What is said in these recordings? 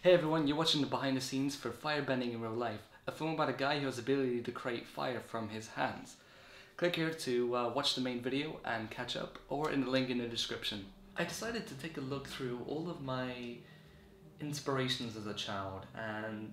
Hey everyone, you're watching the behind the scenes for Firebending in Real Life, a film about a guy who has the ability to create fire from his hands. Click here to watch the main video and catch up, or in the link in the description. I decided to take a look through all of my inspirations as a child, and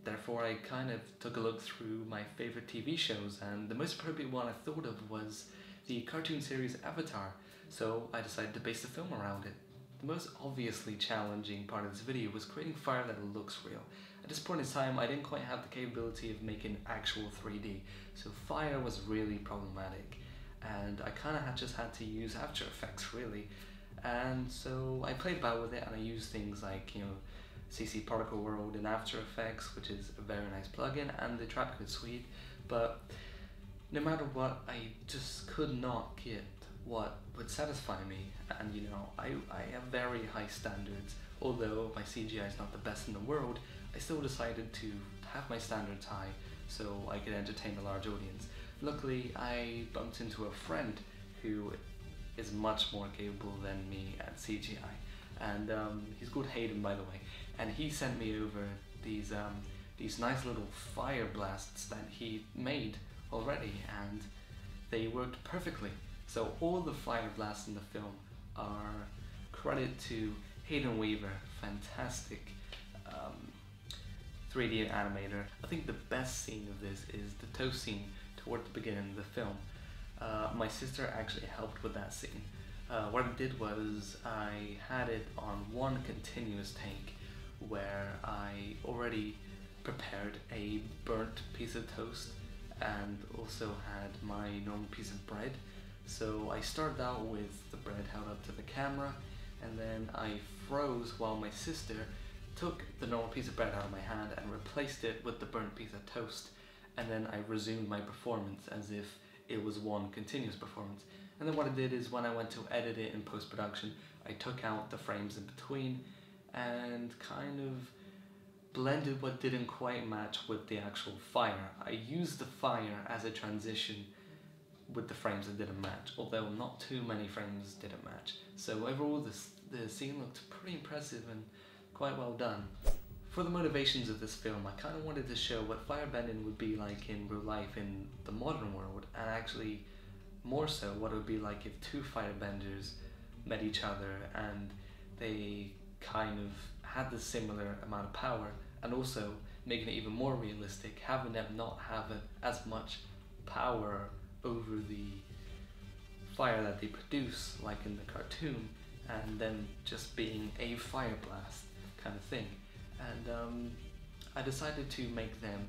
therefore I kind of took a look through my favorite TV shows, and the most appropriate one I thought of was the cartoon series Avatar, so I decided to base the film around it. The most obviously challenging part of this video was creating fire that looks real. At this point in time, I didn't quite have the capability of making actual 3D, so fire was really problematic, and I kind of just had to use After Effects really. And so I played about with it, and I used things like, CC Particle World in After Effects, which is a very nice plugin, and the Trapcode suite, but no matter what, I just could not get what would satisfy me. And I have very high standards. Although my CGI is not the best in the world, I still decided to have my standards high so I could entertain a large audience. Luckily, I bumped into a friend who is much more capable than me at CGI, and he's called Hayden, by the way, and he sent me over these nice little fire blasts that he made already, and they worked perfectly. So all the fire blasts in the film are credit to Hayden Weaver, fantastic 3D animator. I think the best scene of this is the toast scene toward the beginning of the film. My sister actually helped with that scene. What I did was I had it on one continuous take where I already prepared a burnt piece of toast and also had my normal piece of bread. So I started out with the bread held up to the camera, and then I froze while my sister took the normal piece of bread out of my hand and replaced it with the burnt piece of toast, and then I resumed my performance as if it was one continuous performance. And then what I did is when I went to edit it in post-production, I took out the frames in between and kind of blended what didn't quite match with the actual fire. I used the fire as a transition with the frames that didn't match, although not too many frames didn't match. So overall the scene looked pretty impressive and quite well done. For the motivations of this film, I kind of wanted to show what firebending would be like in real life in the modern world, and actually more so what it would be like if two firebenders met each other and they kind of had the similar amount of power, and also making it even more realistic, having them not have as much power over the fire that they produce like in the cartoon, and then just being a fire blast kind of thing. And I decided to make them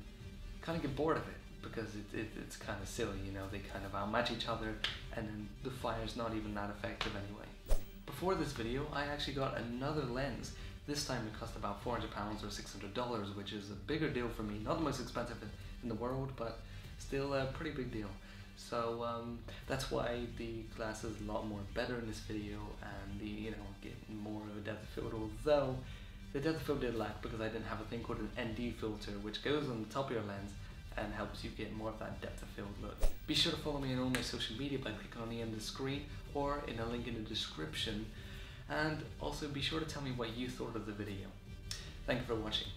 kind of get bored of it, because it's kind of silly, they kind of outmatch each other, and then the fire's not even that effective anyway. Before this video, I actually got another lens. This time it cost about £400 or $600, which is a bigger deal for me. Not the most expensive in the world, but still a pretty big deal. So that's why the glass is a lot more better in this video, and the getting more of a depth of field, although the depth of field did lack because I didn't have a thing called an ND filter, which goes on the top of your lens and helps you get more of that depth of field look. Be sure to follow me on all my social media by clicking on the end of the screen or in a link in the description, and also be sure to tell me what you thought of the video. Thank you for watching.